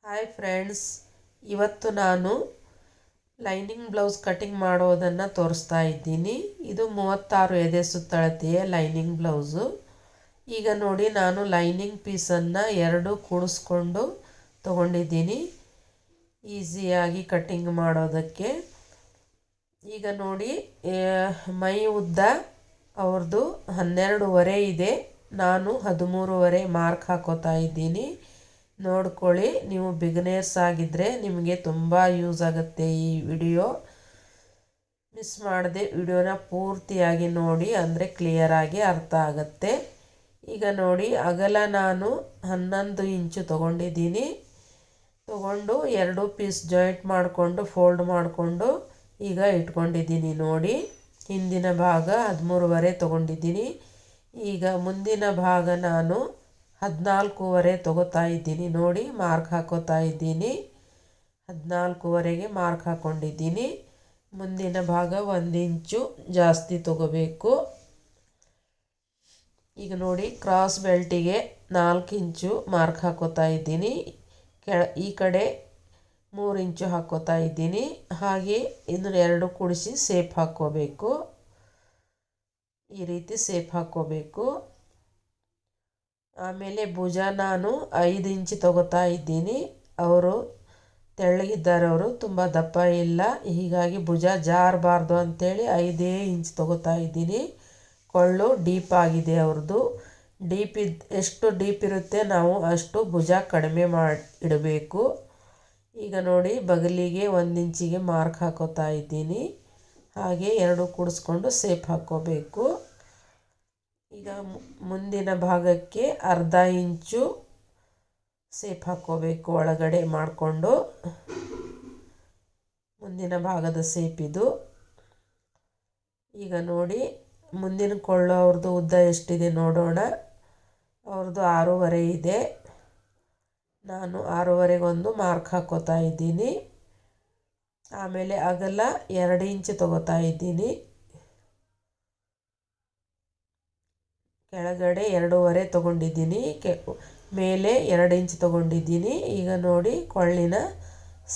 Hi friends, ಇವತ್ತು ನಾನು lining blouse cutting ಮಾಡೋದನ್ನು ತೋರಿಸ್ತಾ ಇದ್ದೀನಿ. ಇದು 36 ಎದೆ ಸುತ್ತಳತೆಯ ಲೈನಿಂಗ್ ಬ್ಲೌಸು. ಈಗ ನೋಡಿ, ನಾನು ಲೈನಿಂಗ್ ಪೀಸನ್ನು 2 ಕೂಡಿಸ್ಕೊಂಡು ತಗೊಂಡಿದ್ದೀನಿ ಈಸಿಯಾಗಿ ಕಟಿಂಗ್ ಮಾಡೋದಕ್ಕೆ. ಈಗ ನೋಡಿ, ಮೈ ಉದ್ದ ಅವ್ರದ್ದು 12.5 ಇದೆ, ನಾನು 13.5 ಮಾರ್ಕ್ ಹಾಕೋತಾ ಇದ್ದೀನಿ. ನೋಡ್ಕೊಳ್ಳಿ, ನೀವು ಬಿಗಿನರ್ಸ್ ಆಗಿದ್ದರೆ ನಿಮಗೆ ತುಂಬ ಯೂಸ್ ಆಗುತ್ತೆ ಈ ವಿಡಿಯೋ. ಮಿಸ್ ಮಾಡದೆ ವಿಡಿಯೋನ ಪೂರ್ತಿಯಾಗಿ ನೋಡಿ, ಅಂದರೆ ಕ್ಲಿಯರಾಗಿ ಅರ್ಥ ಆಗುತ್ತೆ. ಈಗ ನೋಡಿ, ಅಗಲ ನಾನು 11 ಇಂಚು ತೊಗೊಂಡಿದ್ದೀನಿ. ತೊಗೊಂಡು 2 ಪೀಸ್ ಜಾಯಿಂಟ್ ಮಾಡಿಕೊಂಡು ಫೋಲ್ಡ್ ಮಾಡಿಕೊಂಡು ಈಗ ಇಟ್ಕೊಂಡಿದ್ದೀನಿ. ನೋಡಿ, ಹಿಂದಿನ ಭಾಗ 13.5 ತೊಗೊಂಡಿದ್ದೀನಿ. ಈಗ ಮುಂದಿನ ಭಾಗ ನಾನು 14.5 ತೊಗೋತಾ ಇದ್ದೀನಿ. ನೋಡಿ, ಮಾರ್ಕ್ ಹಾಕೋತಾ ಇದ್ದೀನಿ. 14.5ಗೆ ಮಾರ್ಕ್ ಹಾಕ್ಕೊಂಡಿದ್ದೀನಿ. ಮುಂದಿನ ಭಾಗ 1 ಇಂಚು ಜಾಸ್ತಿ ತೊಗೋಬೇಕು. ಈಗ ನೋಡಿ, ಕ್ರಾಸ್ ಬೆಲ್ಟಿಗೆ 4 ಇಂಚು ಮಾರ್ಕ್ ಹಾಕೋತಾ ಇದ್ದೀನಿ. ಈ ಕಡೆ 3 ಇಂಚು ಹಾಕೋತಾ ಇದ್ದೀನಿ. ಹಾಗೆ ಇದನ್ನು 2 ಕೂಡಿಸಿ ಸೇಪ್ ಹಾಕ್ಕೋಬೇಕು. ಈ ರೀತಿ ಸೇಪ್ ಹಾಕ್ಕೋಬೇಕು. ಆಮೇಲೆ ಭುಜ ನಾನು 5 ಇಂಚು ತೊಗೋತಾ ಇದ್ದೀನಿ. ಅವರು ತೆಳ್ಳಗಿದ್ದಾರೆ, ಅವರು ತುಂಬ ದಪ್ಪ ಇಲ್ಲ, ಹೀಗಾಗಿ ಭುಜ ಜಾರಬಾರ್ದು ಅಂಥೇಳಿ 5 ಇಂಚು ತೊಗೋತಾ ಇದ್ದೀನಿ. ಕೊಳ್ಳು ಡೀಪ್ ಆಗಿದೆ ಅವ್ರದ್ದು. ಎಷ್ಟು ಡೀಪ್ ಇರುತ್ತೆ ನಾವು ಅಷ್ಟು ಭುಜ ಕಡಿಮೆ ಇಡಬೇಕು. ಈಗ ನೋಡಿ, ಬಗಲಿಗೆ 1 ಇಂಚಿಗೆ ಮಾರ್ಕ್ ಹಾಕೋತಾ ಇದ್ದೀನಿ. ಹಾಗೆ 2 ಕೂಡಿಸ್ಕೊಂಡು ಸೇಪ್ ಹಾಕ್ಕೋಬೇಕು. ಈಗ ಮುಂದಿನ ಭಾಗಕ್ಕೆ 1/2 ಇಂಚು ಸೇಪ್ ಹಾಕ್ಕೋಬೇಕು ಒಳಗಡೆ ಮಾಡಿಕೊಂಡು. ಮುಂದಿನ ಭಾಗದ ಸೇಪ್ ಇದು. ಈಗ ನೋಡಿ, ಮುಂದಿನ ಕೊಳ್ಳು ಅವ್ರದ್ದು ಉದ್ದ ಎಷ್ಟಿದೆ ನೋಡೋಣ. ಅವ್ರದ್ದು 6.5 ಇದೆ. ನಾನು 6.5ಗೊಂದು ಮಾರ್ಕ್ ಹಾಕ್ಕೋತಾ ಇದ್ದೀನಿ. ಆಮೇಲೆ ಅಗಲ 2 ಇಂಚು ತೊಗೋತಾ ಇದ್ದೀನಿ. ಕೆಳಗಡೆ 2.5 ತೊಗೊಂಡಿದ್ದೀನಿ, ಮೇಲೆ 2 ಇಂಚು ತೊಗೊಂಡಿದ್ದೀನಿ. ಈಗ ನೋಡಿ, ಕೊಳ್ಳಿನ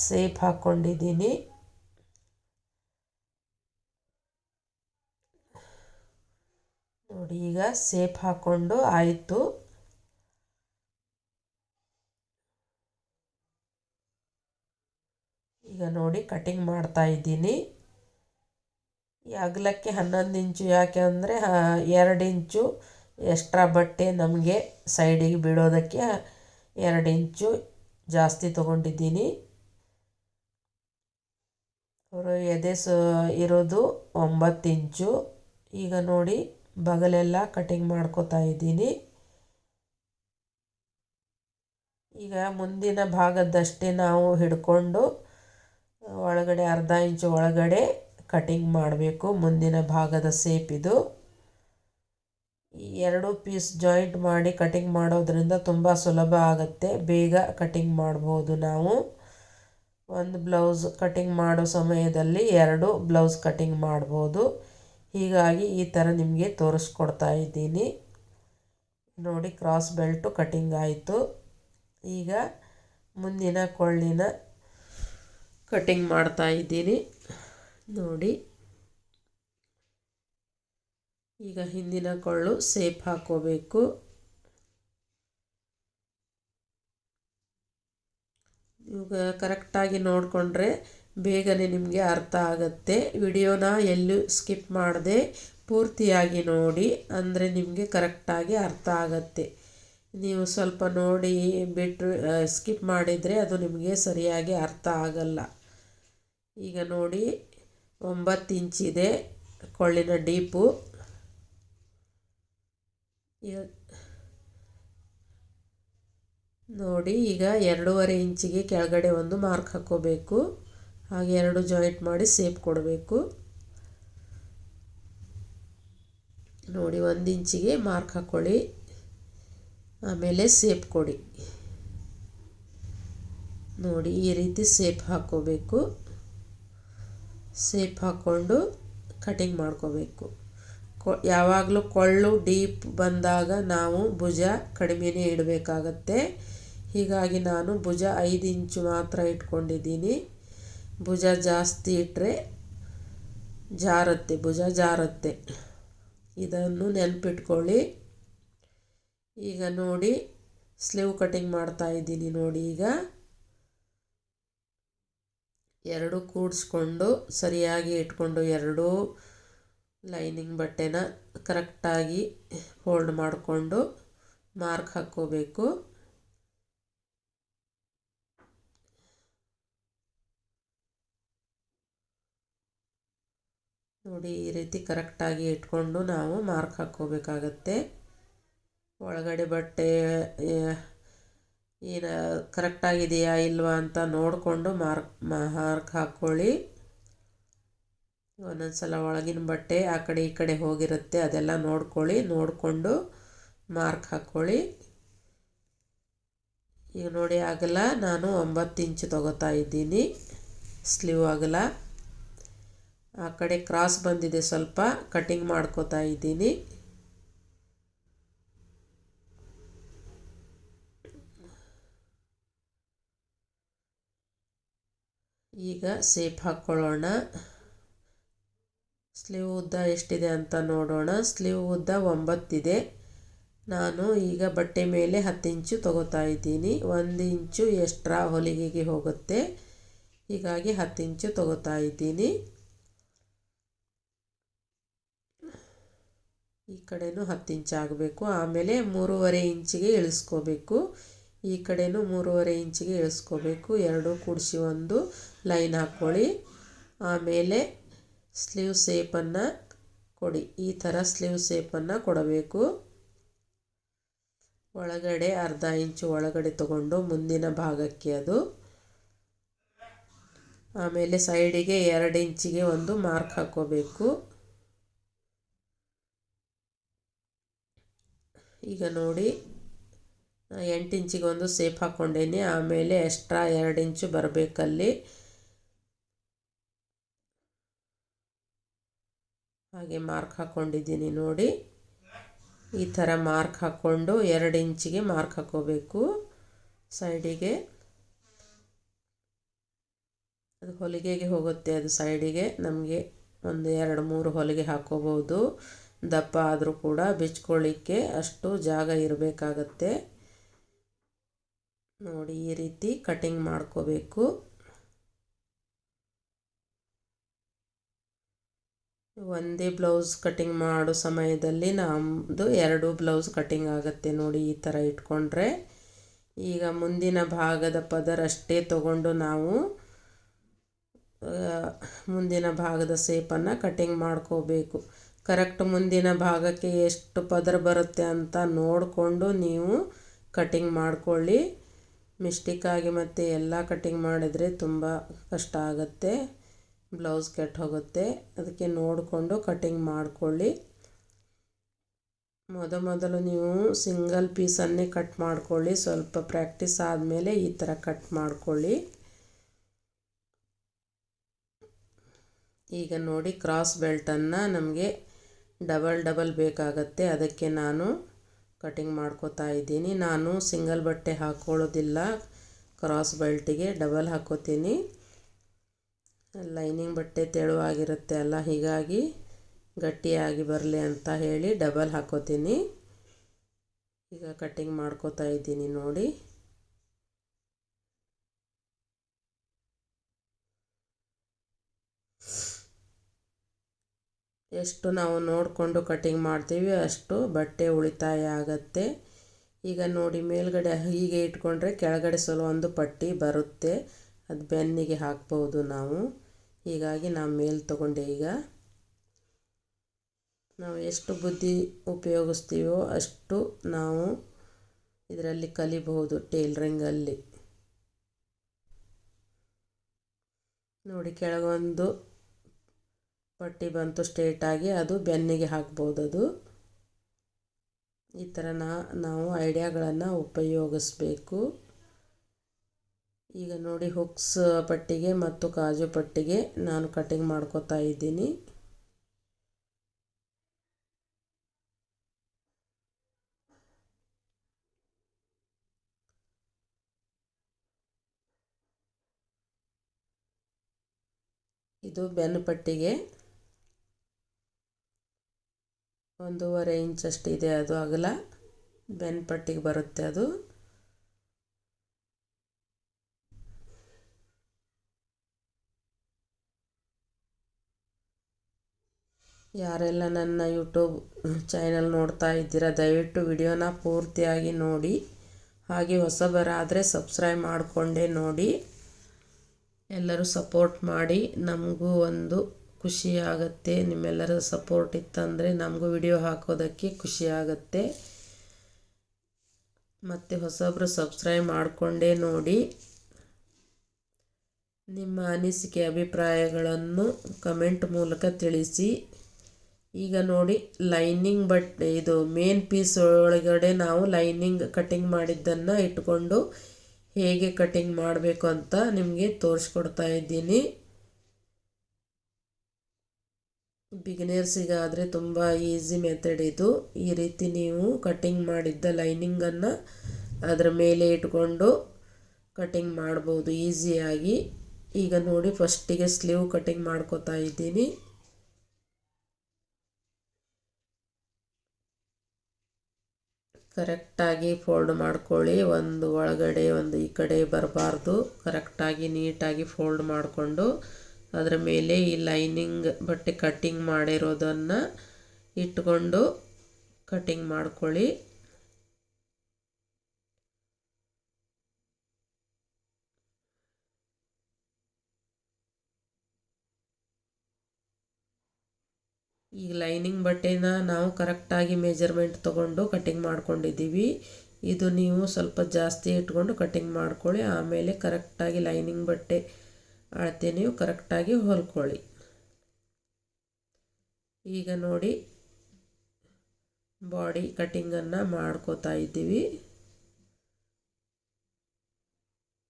ಸೇಪ್ ಹಾಕ್ಕೊಂಡಿದ್ದೀನಿ. ನೋಡಿ, ಈಗ ಸೇಪ್ ಹಾಕ್ಕೊಂಡು ಆಯಿತು. ಈಗ ನೋಡಿ, ಕಟಿಂಗ್ ಮಾಡ್ತಾ ಇದ್ದೀನಿ. ಈ ಅಗಲಕ್ಕೆ 11 ಇಂಚು ಯಾಕೆ ಅಂದರೆ 2 ಇಂಚು ಎಕ್ಸ್ಟ್ರಾ ಬಟ್ಟೆ ನಮಗೆ ಸೈಡಿಗೆ ಬಿಡೋದಕ್ಕೆ 2 ಇಂಚು ಜಾಸ್ತಿ ತೊಗೊಂಡಿದ್ದೀನಿ. ಅವರು ಎದೆ ಇರೋದು 9 ಇಂಚು. ಈಗ ನೋಡಿ, ಬಗಲೆಲ್ಲ ಕಟಿಂಗ್ ಮಾಡ್ಕೋತಾ ಇದ್ದೀನಿ. ಈಗ ಮುಂದಿನ ಭಾಗದಷ್ಟೇ ನಾವು ಹಿಡ್ಕೊಂಡು ಒಳಗಡೆ 1/2 ಇಂಚು ಒಳಗಡೆ ಕಟಿಂಗ್ ಮಾಡಬೇಕು. ಮುಂದಿನ ಭಾಗದ ಸೇಪ್ ಇದು. ಈ 2 ಪೀಸ್ ಜಾಯಿಂಟ್ ಮಾಡಿ ಕಟಿಂಗ್ ಮಾಡೋದ್ರಿಂದ ತುಂಬ ಸುಲಭ ಆಗುತ್ತೆ, ಬೇಗ ಕಟಿಂಗ್ ಮಾಡ್ಬೋದು. ನಾವು ಒಂದು ಬ್ಲೌಸ್ ಕಟಿಂಗ್ ಮಾಡೋ ಸಮಯದಲ್ಲಿ 2 ಬ್ಲೌಸ್ ಕಟಿಂಗ್ ಮಾಡ್ಬೋದು. ಹೀಗಾಗಿ ಈ ಥರ ನಿಮಗೆ ತೋರಿಸ್ಕೊಡ್ತಾ ಇದ್ದೀನಿ. ನೋಡಿ, ಕ್ರಾಸ್ ಬೆಲ್ಟು ಕಟಿಂಗ್ ಆಯಿತು. ಈಗ ಮುಂದಿನ ಕೊಳ್ಳಿನ ಕಟಿಂಗ್ ಮಾಡ್ತಾ ಇದ್ದೀನಿ. ನೋಡಿ, ಈಗ ಹಿಂದಿನ ಕೊಳ್ಳು ಸೇಪ್ ಹಾಕ್ಕೋಬೇಕು. ಇವಾಗ ಕರೆಕ್ಟಾಗಿ ನೋಡಿಕೊಂಡ್ರೆ ಬೇಗನೆ ನಿಮಗೆ ಅರ್ಥ ಆಗುತ್ತೆ. ವಿಡಿಯೋನ ಎಲ್ಲೂ ಸ್ಕಿಪ್ ಮಾಡದೆ ಪೂರ್ತಿಯಾಗಿ ನೋಡಿ, ಅಂದರೆ ನಿಮಗೆ ಕರೆಕ್ಟಾಗಿ ಅರ್ಥ ಆಗುತ್ತೆ. ನೀವು ಸ್ವಲ್ಪ ನೋಡಿ ಬಿಟ್ಟು ಸ್ಕಿಪ್ ಮಾಡಿದರೆ ಅದು ನಿಮಗೆ ಸರಿಯಾಗಿ ಅರ್ಥ ಆಗಲ್ಲ. ಈಗ ನೋಡಿ, 9 ಇಂಚಿದೆ ಕೊಳ್ಳಿನ ಡೀಪು. ನೋಡಿ, ಈಗ 2.5 ಇಂಚಿಗೆ ಕೆಳಗಡೆ ಒಂದು ಮಾರ್ಕ್ ಹಾಕ್ಕೋಬೇಕು. ಹಾಗೆ 2 ಜಾಯಿಂಟ್ ಮಾಡಿ ಸೇಪ್ ಕೊಡಬೇಕು. ನೋಡಿ, 1 ಇಂಚಿಗೆ ಮಾರ್ಕ್ ಹಾಕ್ಕೊಳ್ಳಿ. ಆಮೇಲೆ ಸೇಪ್ ಕೊಡಿ. ನೋಡಿ, ಈ ರೀತಿ ಸೇಪ್ ಹಾಕ್ಕೋಬೇಕು. ಸೇಪ್ ಹಾಕ್ಕೊಂಡು ಕಟಿಂಗ್ ಮಾಡ್ಕೋಬೇಕು. ಯಾವಾಗಲೂ ಕೊಳ್ಳು ಡೀಪ್ ಬಂದಾಗ ನಾವು ಭುಜ ಕಡಿಮೆನೇ ಇಡಬೇಕಾಗತ್ತೆ. ಹೀಗಾಗಿ ನಾನು ಭುಜ 5 ಇಂಚು ಮಾತ್ರ ಇಟ್ಕೊಂಡಿದ್ದೀನಿ. ಭುಜ ಜಾಸ್ತಿ ಇಟ್ಟರೆ ಭುಜ ಜಾರುತ್ತೆ. ಇದನ್ನು ನೆನಪಿಟ್ಕೊಳ್ಳಿ. ಈಗ ನೋಡಿ ಸ್ಲೀವ್ ಕಟಿಂಗ್ ಮಾಡ್ತಾ ಇದ್ದೀನಿ ನೋಡಿ. ಈಗ ಎರಡು ಕೂಡಿಸ್ಕೊಂಡು ಸರಿಯಾಗಿ ಇಟ್ಕೊಂಡು ಎರಡೂ ಲೈನಿಂಗ್ ಬಟ್ಟೆನ ಕರೆಕ್ಟಾಗಿ ಫೋಲ್ಡ್ ಮಾಡಿಕೊಂಡು ಮಾರ್ಕ್ ಹಾಕ್ಕೋಬೇಕು. ನೋಡಿ ಈ ರೀತಿ ಕರೆಕ್ಟಾಗಿ ಇಟ್ಕೊಂಡು ನಾವು ಮಾರ್ಕ್ ಹಾಕ್ಕೋಬೇಕಾಗತ್ತೆ. ಒಳಗಡೆ ಬಟ್ಟೆ ಏನು ಕರೆಕ್ಟಾಗಿದೆಯಾ ಇಲ್ವಾ ಅಂತ ನೋಡಿಕೊಂಡು ಮಾರ್ಕ್ ಹಾಕ್ಕೊಳ್ಳಿ. ಒಂದೊಂದು ಸಲ ಒಳಗಿನ ಬಟ್ಟೆ ಆ ಕಡೆ ಈ ಕಡೆ ಹೋಗಿರುತ್ತೆ, ಅದೆಲ್ಲ ನೋಡಿಕೊಂಡು ಮಾರ್ಕ್ ಹಾಕ್ಕೊಳ್ಳಿ. ಈಗ ನೋಡಿ ಅಗಲ ನಾನು 9 ಇಂಚು ತಗೋತಾ ಇದ್ದೀನಿ. ಸ್ಲೀವ್ ಅಗಲ ಆ ಕಡೆ ಕ್ರಾಸ್ ಬಂದಿದೆ, ಸ್ವಲ್ಪ ಕಟಿಂಗ್ ಮಾಡ್ಕೋತಾ ಇದ್ದೀನಿ. ಈಗ ಸೇಪ್ ಹಾಕ್ಕೊಳ್ಳೋಣ. ಸ್ಲೀವ್ ಉದ್ದ ಎಷ್ಟಿದೆ ಅಂತ ನೋಡೋಣ. ಸ್ಲೀವ್ ಉದ್ದ 9 ಇದೆ. ನಾನು ಈಗ ಬಟ್ಟೆ ಮೇಲೆ 10 ಇಂಚು ತಗೋತಾ ಇದ್ದೀನಿ. 1 ಇಂಚು ಎಕ್ಸ್ಟ್ರಾ ಹೊಲಿಗೆಗೆ ಹೋಗುತ್ತೆ, ಹೀಗಾಗಿ 10 ಇಂಚು ತಗೋತಾ ಇದ್ದೀನಿ. ಈ ಕಡೆನೂ 10 ಇಂಚು ಆಗಬೇಕು. ಆಮೇಲೆ 3.5 ಇಂಚಿಗೆ ಇಳಿಸ್ಕೋಬೇಕು. ಈ ಕಡೆನೂ 3.5 ಇಂಚಿಗೆ ಇಳಿಸ್ಕೋಬೇಕು. ಎರಡೂ ಕೂಡಿಸಿ ಒಂದು ಲೈನ್ ಹಾಕ್ಕೊಳ್ಳಿ. ಆಮೇಲೆ ಸ್ಲೀವ್ ಶೇಪನ್ನು ಕೊಡಿ. ಈ ಥರ ಸ್ಲೀವ್ ಶೇಪನ್ನು ಕೊಡಬೇಕು. ಒಳಗಡೆ ಅರ್ಧ ಇಂಚು ಒಳಗಡೆ ತಗೊಂಡು ಮುಂದಿನ ಭಾಗಕ್ಕೆ ಅದು, ಆಮೇಲೆ ಸೈಡಿಗೆ 2 ಇಂಚಿಗೆ ಒಂದು ಮಾರ್ಕ್ ಹಾಕ್ಕೋಬೇಕು. ಈಗ ನೋಡಿ 8 ಇಂಚಿಗೆ ಒಂದು ಸೇಪ್ ಹಾಕ್ಕೊಂಡೇನಿ. ಆಮೇಲೆ ಎಕ್ಸ್ಟ್ರಾ 2 ಇಂಚು ಬರಬೇಕಲ್ಲಿ, ಹಾಗೆ ಮಾರ್ಕ್ ಹಾಕ್ಕೊಂಡಿದ್ದೀನಿ ನೋಡಿ. ಈ ಥರ ಮಾರ್ಕ್ ಹಾಕ್ಕೊಂಡು 2 ಇಂಚಿಗೆ ಮಾರ್ಕ್ ಹಾಕ್ಕೋಬೇಕು ಸೈಡಿಗೆ. ಅದು ಹೊಲಿಗೆಗೆ ಹೋಗುತ್ತೆ, ಅದು ಸೈಡಿಗೆ ನಮಗೆ ಒಂದು 2-3 ಹೊಲಿಗೆ ಹಾಕ್ಕೋಬೋದು. ದಪ್ಪ ಆದರೂ ಕೂಡ ಬಿಚ್ಕೊಳ್ಳಿಕ್ಕೆ ಅಷ್ಟು ಜಾಗ ಇರಬೇಕಾಗತ್ತೆ. ನೋಡಿ ಈ ರೀತಿ ಕಟಿಂಗ್ ಮಾಡ್ಕೋಬೇಕು. ಒಂದೇ ಬ್ಲೌಸ್ ಕಟಿಂಗ್ ಮಾಡೋ ಸಮಯದಲ್ಲಿ ನಮ್ಮದು 2 ಬ್ಲೌಸ್ ಕಟಿಂಗ್ ಆಗುತ್ತೆ ನೋಡಿ, ಈ ಥರ ಇಟ್ಕೊಂಡ್ರೆ. ಈಗ ಮುಂದಿನ ಭಾಗದ ಪದರಷ್ಟೇ ತಗೊಂಡು ನಾವು ಮುಂದಿನ ಭಾಗದ ಶೇಪನ್ನು ಕಟಿಂಗ್ ಮಾಡ್ಕೋಬೇಕು. ಕರೆಕ್ಟ್ ಮುಂದಿನ ಭಾಗಕ್ಕೆ ಎಷ್ಟು ಪದರ ಬರುತ್ತೆ ಅಂತ ನೋಡಿಕೊಂಡು ನೀವು ಕಟಿಂಗ್ ಮಾಡ್ಕೊಳ್ಳಿ. ಮಿಸ್ಟೇಕಾಗಿ ಮತ್ತೆ ಎಲ್ಲ ಕಟಿಂಗ್ ಮಾಡಿದರೆ ತುಂಬ ಕಷ್ಟ ಆಗುತ್ತೆ, ಬ್ಲೌಸ್ ಕೆಟ್ಟು ಹೋಗುತ್ತೆ. ಅದಕ್ಕೆ ನೋಡಿಕೊಂಡು ಕಟಿಂಗ್ ಮಾಡ್ಕೊಳ್ಳಿ. ಮೊದಲು ನೀವು ಸಿಂಗಲ್ ಪೀಸನ್ನೇ ಕಟ್ ಮಾಡ್ಕೊಳ್ಳಿ. ಸ್ವಲ್ಪ ಪ್ರಾಕ್ಟೀಸ್ ಆದಮೇಲೆ ಈ ಥರ ಕಟ್ ಮಾಡ್ಕೊಳ್ಳಿ. ಈಗ ನೋಡಿ ಕ್ರಾಸ್ ಬೆಲ್ಟನ್ನು ನಮಗೆ ಡಬಲ್ ಬೇಕಾಗತ್ತೆ, ಅದಕ್ಕೆ ನಾನು ಕಟಿಂಗ್ ಮಾಡ್ಕೋತಾ ಇದ್ದೀನಿ. ನಾನು ಸಿಂಗಲ್ ಬಟ್ಟೆ ಹಾಕ್ಕೊಳ್ಳೋದಿಲ್ಲ, ಕ್ರಾಸ್ ಬೆಲ್ಟಿಗೆ ಡಬಲ್ ಹಾಕ್ಕೋತೀನಿ. ಲೈನಿಂಗ್ ಬಟ್ಟೆ ತೆಳುವಾಗಿರುತ್ತೆ ಅಲ್ಲ, ಹೀಗಾಗಿ ಗಟ್ಟಿಯಾಗಿ ಬರಲಿ ಅಂತ ಹೇಳಿ ಡಬಲ್ ಹಾಕ್ಕೋತೀನಿ. ಈಗ ಕಟಿಂಗ್ ಮಾಡ್ಕೋತಾ ಇದ್ದೀನಿ ನೋಡಿ. ಎಷ್ಟು ನಾವು ನೋಡಿಕೊಂಡು ಕಟಿಂಗ್ ಮಾಡ್ತೀವಿ ಅಷ್ಟು ಬಟ್ಟೆ ಉಳಿತಾಯ ಆಗತ್ತೆ. ಈಗ ನೋಡಿ ಮೇಲ್ಗಡೆ ಹೀಗೆ ಇಟ್ಕೊಂಡ್ರೆ ಕೆಳಗಡೆ ಒಂದು ಪಟ್ಟಿ ಬರುತ್ತೆ, ಅದು ಬೆನ್ನಿಗೆ ಹಾಕ್ಬೋದು ನಾವು. ಹೀಗಾಗಿ ನಾವು ಮೇಲೆ ತಗೊಂಡೆ. ಈಗ ನಾವು ಎಷ್ಟು ಬುದ್ಧಿ ಉಪಯೋಗಿಸ್ತೀವೋ ಅಷ್ಟು ನಾವು ಇದರಲ್ಲಿ ಕಲಿಬಹುದು ಟೇಲರಿಂಗಲ್ಲಿ. ನೋಡಿ ಕೆಳಗೊಂದು ಪಟ್ಟಿ ಬಂತು ಸ್ಟ್ರೇಟಾಗಿ, ಅದು ಬೆನ್ನಿಗೆ ಹಾಕ್ಬೋದು. ಅದು ಈ ಥರ ನಾವು ಐಡಿಯಾಗಳನ್ನು ಉಪಯೋಗಿಸ್ಬೇಕು. ಈಗ ನೋಡಿ ಹುಕ್ಸ್ ಪಟ್ಟಿಗೆ ಮತ್ತು ಕಾಜು ಪಟ್ಟಿಗೆ ನಾನು ಕಟಿಂಗ್ ಮಾಡ್ಕೋತಾ ಇದ್ದೀನಿ. ಇದು ಬೆನ್ನು ಪಟ್ಟಿಗೆ 1.5 ಇಂಚಷ್ಟು ಇದೆ, ಅದು ಅಗಲ ಬೆನ್ನು ಪಟ್ಟಿಗೆ ಬರುತ್ತೆ ಅದು. ಯಾರೆಲ್ಲ ನನ್ನ ಯೂಟ್ಯೂಬ್ ಚಾನಲ್ ನೋಡ್ತಾ ಇದ್ದೀರಾ, ದಯವಿಟ್ಟು ವಿಡಿಯೋನ ಪೂರ್ತಿಯಾಗಿ ನೋಡಿ. ಹಾಗೆ ಹೊಸಬರಾದರೆ ಸಬ್ಸ್ಕ್ರೈಬ್ ಮಾಡಿಕೊಂಡೇ ನೋಡಿ. ಎಲ್ಲರೂ ಸಪೋರ್ಟ್ ಮಾಡಿ, ನಮಗೂ ಒಂದು ಖುಷಿಯಾಗತ್ತೆ. ನಿಮ್ಮೆಲ್ಲರ ಸಪೋರ್ಟ್ ಇತ್ತಂದರೆ ನಮಗೂ ವಿಡಿಯೋ ಹಾಕೋದಕ್ಕೆ ಖುಷಿಯಾಗತ್ತೆ. ಮತ್ತು ಹೊಸಬ್ರು ಸಬ್ಸ್ಕ್ರೈಬ್ ಮಾಡಿಕೊಂಡೇ ನೋಡಿ. ನಿಮ್ಮ ಅನಿಸಿಕೆ ಅಭಿಪ್ರಾಯಗಳನ್ನು ಕಮೆಂಟ್ ಮೂಲಕ ತಿಳಿಸಿ. ಈಗ ನೋಡಿ, ಲೈನಿಂಗ್ ಬಟ್ಟೆ ಇದು ಮೇನ್ ಪೀಸ್ ಒಳಗಡೆ ನಾವು ಲೈನಿಂಗ್ ಕಟಿಂಗ್ ಮಾಡಿದ್ದನ್ನು ಇಟ್ಕೊಂಡು ಹೇಗೆ ಕಟಿಂಗ್ ಮಾಡಬೇಕು ಅಂತ ನಿಮಗೆ ತೋರಿಸ್ಕೊಡ್ತಾ ಇದ್ದೀನಿ. ಬಿಗಿನರ್ಸಿಗಾದರೆ ತುಂಬ ಈಸಿ ಮೆಥಡ್ ಇದು. ಈ ರೀತಿ ನೀವು ಕಟಿಂಗ್ ಮಾಡಿದ್ದ ಲೈನಿಂಗನ್ನು ಅದರ ಮೇಲೆ ಇಟ್ಕೊಂಡು ಕಟಿಂಗ್ ಮಾಡ್ಬೋದು ಈಸಿಯಾಗಿ. ಈಗ ನೋಡಿ, ಫಸ್ಟಿಗೆ ಸ್ಲೀವ್ ಕಟಿಂಗ್ ಮಾಡ್ಕೋತಾ ಇದ್ದೀನಿ. ಕರೆಕ್ಟಾಗಿ ಫೋಲ್ಡ್ ಮಾಡ್ಕೊಳ್ಳಿ. ಒಂದು ಒಳಗಡೆ ಒಂದು ಈ ಕಡೆ ಬರಬಾರ್ದು. ಕರೆಕ್ಟಾಗಿ ನೀಟಾಗಿ ಫೋಲ್ಡ್ ಮಾಡಿಕೊಂಡು ಅದರ ಮೇಲೆ ಈ ಲೈನಿಂಗ್ ಬಟ್ಟೆ ಕಟ್ಟಿಂಗ್ ಮಾಡಿರೋದನ್ನು ಇಟ್ಕೊಂಡು ಕಟಿಂಗ್ ಮಾಡ್ಕೊಳ್ಳಿ. ಈಗ ಲೈನಿಂಗ್ ಬಟ್ಟೆನ ನಾವು ಕರೆಕ್ಟಾಗಿ ಮೆಜರ್ಮೆಂಟ್ ತೊಗೊಂಡು ಕಟಿಂಗ್ ಮಾಡ್ಕೊಂಡಿದ್ದೀವಿ. ಇದು ನೀವು ಸ್ವಲ್ಪ ಜಾಸ್ತಿ ಇಟ್ಕೊಂಡು ಕಟಿಂಗ್ ಮಾಡ್ಕೊಳ್ಳಿ. ಆಮೇಲೆ ಕರೆಕ್ಟಾಗಿ ಲೈನಿಂಗ್ ಬಟ್ಟೆ ಅಳತೆ ನೀವು ಕರೆಕ್ಟಾಗಿ ಹೊಲ್ಕೊಳ್ಳಿ. ಈಗ ನೋಡಿ, ಬಾಡಿ ಕಟಿಂಗನ್ನು ಮಾಡ್ಕೋತಾ ಇದ್ದೀವಿ.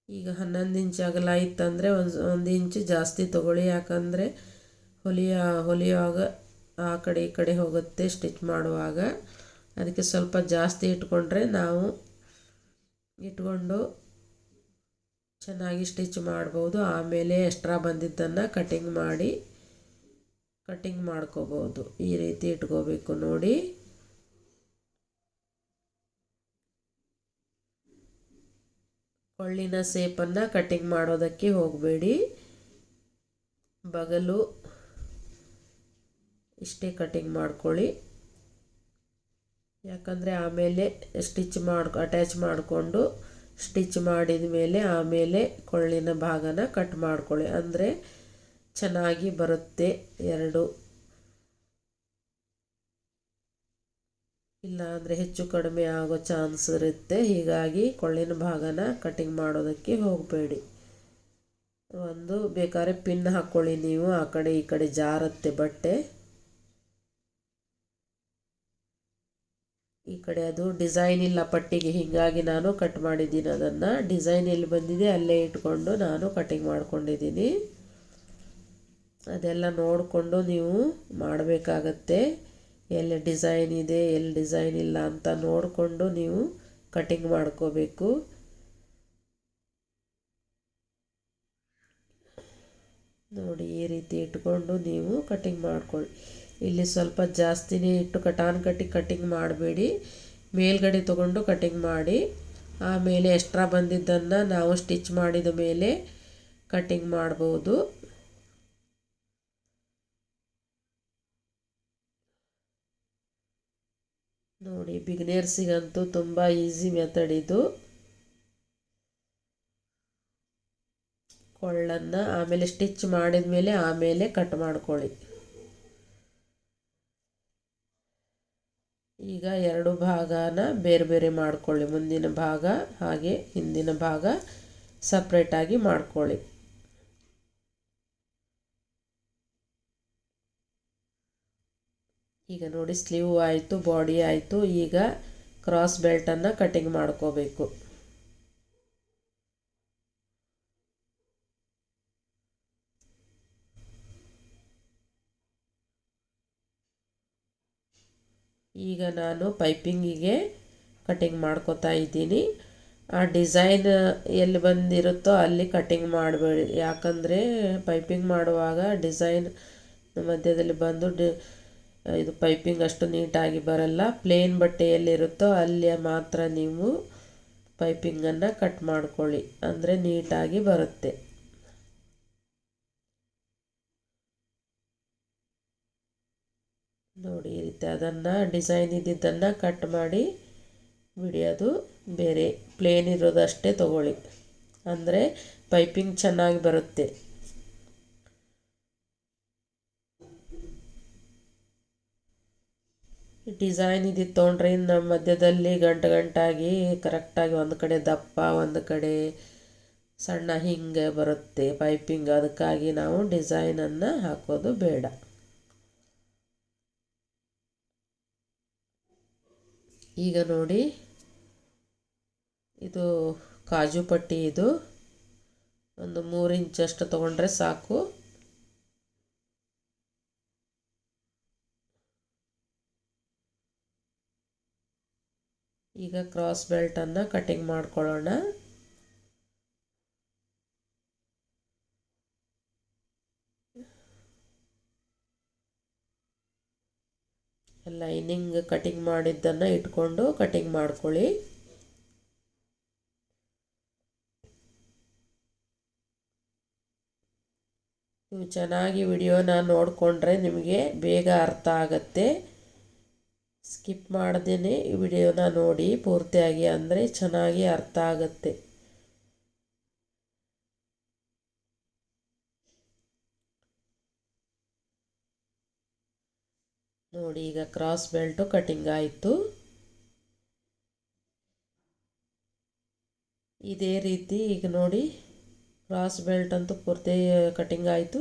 ಈಗ 11 ಇಂಚ್ ಅಗಲ ಇತ್ತಂದರೆ ಒಂದು ಇಂಚು ಜಾಸ್ತಿ ತೊಗೊಳ್ಳಿ. ಯಾಕಂದರೆ ಹೊಲಿಯುವಾಗ ಆ ಕಡೆ ಈ ಕಡೆ ಹೋಗುತ್ತೆ ಸ್ಟಿಚ್ ಮಾಡುವಾಗ. ಅದಕ್ಕೆ ಸ್ವಲ್ಪ ಜಾಸ್ತಿ ಇಟ್ಕೊಂಡ್ರೆ ನಾವು ಇಟ್ಕೊಂಡು ಚೆನ್ನಾಗಿ ಸ್ಟಿಚ್ ಮಾಡ್ಬೋದು. ಆಮೇಲೆ ಎಕ್ಸ್ಟ್ರಾ ಬಂದಿದ್ದನ್ನು ಕಟಿಂಗ್ ಮಾಡ್ಕೋಬೋದು. ಈ ರೀತಿ ಇಟ್ಕೋಬೇಕು ನೋಡಿ. ಕೊಳ್ಳಿನ ಸೇಪನ್ನು ಕಟಿಂಗ್ ಮಾಡೋದಕ್ಕೆ ಹೋಗಬೇಡಿ. ಬಗಲು ಇಷ್ಟೇ ಕಟಿಂಗ್ ಮಾಡ್ಕೊಳ್ಳಿ. ಯಾಕಂದರೆ ಆಮೇಲೆ ಅಟ್ಯಾಚ್ ಮಾಡಿಕೊಂಡು ಸ್ಟಿಚ್ ಮಾಡಿದ ಮೇಲೆ ಆಮೇಲೆ ಕೊಳ್ಳಿನ ಭಾಗನ ಕಟ್ ಮಾಡ್ಕೊಳ್ಳಿ. ಅಂದರೆ ಚೆನ್ನಾಗಿ ಬರುತ್ತೆ ಎರಡು. ಇಲ್ಲ ಅಂದರೆ ಹೆಚ್ಚು ಕಡಿಮೆ ಆಗೋ ಚಾನ್ಸ್ ಇರುತ್ತೆ. ಹೀಗಾಗಿ ಕೊಳ್ಳಿನ ಭಾಗನ ಕಟಿಂಗ್ ಮಾಡೋದಕ್ಕೆ ಹೋಗಬೇಡಿ. ಒಂದು ಬೇಕಾದ್ರೆ ಪಿನ್ ಹಾಕ್ಕೊಳ್ಳಿ ನೀವು. ಆ ಕಡೆ ಈ ಕಡೆ ಜಾರತ್ತೆ ಬಟ್ಟೆ. ಈ ಕಡೆ ಅದು ಡಿಸೈನ್ ಇಲ್ಲ ಪಟ್ಟಿಗೆ, ಹೀಗಾಗಿ ನಾನು ಕಟ್ ಮಾಡಿದ್ದೀನಿ. ಅದನ್ನು ಡಿಸೈನ್ ಎಲ್ಲಿ ಬಂದಿದೆ ಅಲ್ಲೇ ಇಟ್ಕೊಂಡು ನಾನು ಕಟಿಂಗ್ ಮಾಡ್ಕೊಂಡಿದ್ದೀನಿ. ಅದೆಲ್ಲ ನೋಡಿಕೊಂಡು ನೀವು ಮಾಡಬೇಕಾಗತ್ತೆ. ಎಲ್ಲಿ ಡಿಸೈನ್ ಇದೆ ಎಲ್ಲಿ ಡಿಸೈನ್ ಇಲ್ಲ ಅಂತ ನೋಡಿಕೊಂಡು ನೀವು ಕಟಿಂಗ್ ಮಾಡ್ಕೋಬೇಕು. ನೋಡಿ, ಈ ರೀತಿ ಇಟ್ಕೊಂಡು ನೀವು ಕಟಿಂಗ್ ಮಾಡ್ಕೊಳ್ಳಿ. ಇಲ್ಲಿ ಸ್ವಲ್ಪ ಜಾಸ್ತಿನೇ ಇಟ್ಟು ಕಟಿಂಗ್ ಮಾಡಬೇಡಿ. ಮೇಲ್ಗಡೆ ತೊಗೊಂಡು ಕಟಿಂಗ್ ಮಾಡಿ ಆಮೇಲೆ ಎಕ್ಸ್ಟ್ರಾ ಬಂದಿದ್ದನ್ನು ನಾವು ಸ್ಟಿಚ್ ಮಾಡಿದ ಮೇಲೆ ಕಟಿಂಗ್ ಮಾಡ್ಬೋದು. ನೋಡಿ, ಬಿಗಿನರ್ಸಿಗಂತೂ ತುಂಬ ಈಸಿ ಮೆಥಡ್ ಇದು. ಕೊಳ್ಳನ್ನು ಆಮೇಲೆ ಸ್ಟಿಚ್ ಮಾಡಿದ ಮೇಲೆ ಆಮೇಲೆ ಕಟ್ ಮಾಡ್ಕೊಳ್ಳಿ. ಈಗ ಎರಡು ಭಾಗನ ಬೇರೆ ಬೇರೆ ಮಾಡ್ಕೊಳ್ಳಿ. ಮುಂದಿನ ಭಾಗ ಹಾಗೆ ಹಿಂದಿನ ಭಾಗ ಸಪ್ರೇಟಾಗಿ ಮಾಡ್ಕೊಳ್ಳಿ. ಈಗ ನೋಡಿ, ಸ್ಲೀವ್ ಆಯಿತು, ಬಾಡಿ ಆಯಿತು. ಈಗ ಕ್ರಾಸ್ ಬೆಲ್ಟನ್ನು ಕಟಿಂಗ್ ಮಾಡ್ಕೋಬೇಕು. ಈಗ ನಾನು ಪೈಪಿಂಗಿಗೆ ಕಟಿಂಗ್ ಮಾಡ್ಕೋತಾ ಇದ್ದೀನಿ. ಆ ಡಿಸೈನ್ ಎಲ್ಲಿ ಬಂದಿರುತ್ತೋ ಅಲ್ಲಿ ಕಟಿಂಗ್ ಮಾಡಬೇಡಿ, ಯಾಕಂದರೆ ಪೈಪಿಂಗ್ ಮಾಡುವಾಗ ಡಿಸೈನ್ ಮಧ್ಯದಲ್ಲಿ ಬಂದು ಇದು ಪೈಪಿಂಗ್ ಅಷ್ಟು ನೀಟಾಗಿ ಬರಲ್ಲ. ಪ್ಲೇನ್ ಬಟ್ಟೆ ಎಲ್ಲಿರುತ್ತೋ ಅಲ್ಲಿ ಮಾತ್ರ ನೀವು ಪೈಪಿಂಗನ್ನು ಕಟ್ ಮಾಡ್ಕೊಳ್ಳಿ, ಅಂದರೆ ನೀಟಾಗಿ ಬರುತ್ತೆ. ನೋಡಿ ಈ ರೀತಿ ಅದನ್ನು ಡಿಸೈನ್ ಇದ್ದಿದ್ದನ್ನು ಕಟ್ ಮಾಡಿ ಬಿಡಿಯೋದು ಬೇರೆ, ಪ್ಲೇನ್ ಇರೋದಷ್ಟೇ ತಗೊಳ್ಳಿ, ಅಂದರೆ ಪೈಪಿಂಗ್ ಚೆನ್ನಾಗಿ ಬರುತ್ತೆ. ಡಿಸೈನ್ ಇದ್ದಿದ್ದು ತೊಗೊಂಡ್ರೆ ನಮ್ಮ ಮಧ್ಯದಲ್ಲಿ ಗಂಟಾಗಿ ಕರೆಕ್ಟಾಗಿ ಒಂದು ಕಡೆ ದಪ್ಪ ಒಂದು ಕಡೆ ಸಣ್ಣ ಹಿಂಗೆ ಬರುತ್ತೆ ಪೈಪಿಂಗ್. ಅದಕ್ಕಾಗಿ ನಾವು ಡಿಸೈನನ್ನು ಹಾಕೋದು ಬೇಡ. ಈಗ ನೋಡಿ ಇದು ಕಾಜು ಪಟ್ಟಿ, ಇದು ಒಂದು 3 ಇಂಚಷ್ಟು ತೊಗೊಂಡ್ರೆ ಸಾಕು. ಈಗ ಕ್ರಾಸ್ ಬೆಲ್ಟನ್ನು ಕಟಿಂಗ್ ಮಾಡ್ಕೊಳ್ಳೋಣ. ಲೈನಿಂಗ್ ಕಟಿಂಗ್ ಮಾಡಿದ್ದನ್ನು ಇಟ್ಕೊಂಡು ಕಟಿಂಗ್ ಮಾಡ್ಕೊಳ್ಳಿ. ನೀವು ಚೆನ್ನಾಗಿ ವಿಡಿಯೋನ ನೋಡಿಕೊಂಡ್ರೆ ನಿಮಗೆ ಬೇಗ ಅರ್ಥ ಆಗುತ್ತೆ. ಸ್ಕಿಪ್ ಮಾಡ್ದೇ ಈ ವಿಡಿಯೋನ ನೋಡಿ ಪೂರ್ತಿಯಾಗಿ, ಅಂದರೆ ಚೆನ್ನಾಗಿ ಅರ್ಥ ಆಗುತ್ತೆ. ನೋಡಿ ಈಗ ಕ್ರಾಸ್ ಬೆಲ್ಟು ಕಟಿಂಗ್ ಆಯಿತು. ಇದೇ ರೀತಿ ಈಗ ನೋಡಿ ಕ್ರಾಸ್ ಬೆಲ್ಟ್ ಅಂತೂ ಪೂರ್ತಿ ಕಟಿಂಗ್ ಆಯಿತು.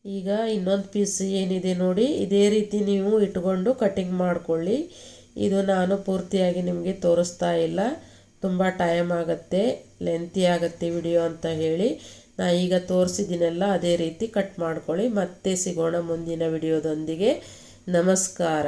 ಈಗ ಇನ್ನೊಂದು ಪೀಸ್ ಏನಿದೆ ನೋಡಿ, ಇದೇ ರೀತಿ ನೀವು ಇಟ್ಕೊಂಡು ಕಟಿಂಗ್ ಮಾಡಿಕೊಳ್ಳಿ. ಇದು ನಾನು ಪೂರ್ತಿಯಾಗಿ ನಿಮಗೆ ತೋರಿಸ್ತಾ ಇಲ್ಲ, ತುಂಬ ಟೈಮ್ ಆಗುತ್ತೆ, ಲೆಂತಿ ಆಗುತ್ತೆ ವಿಡಿಯೋ ಅಂತ ಹೇಳಿ ನಾ ಈಗ ತೋರಿಸಿದ್ದೀನಲ್ಲ ಅದೇ ರೀತಿ ಕಟ್ ಮಾಡ್ಕೊಳ್ಳಿ. ಮತ್ತೆ ಸಿಗೋಣ ಮುಂದಿನ ವಿಡಿಯೋದೊಂದಿಗೆ. ನಮಸ್ಕಾರ.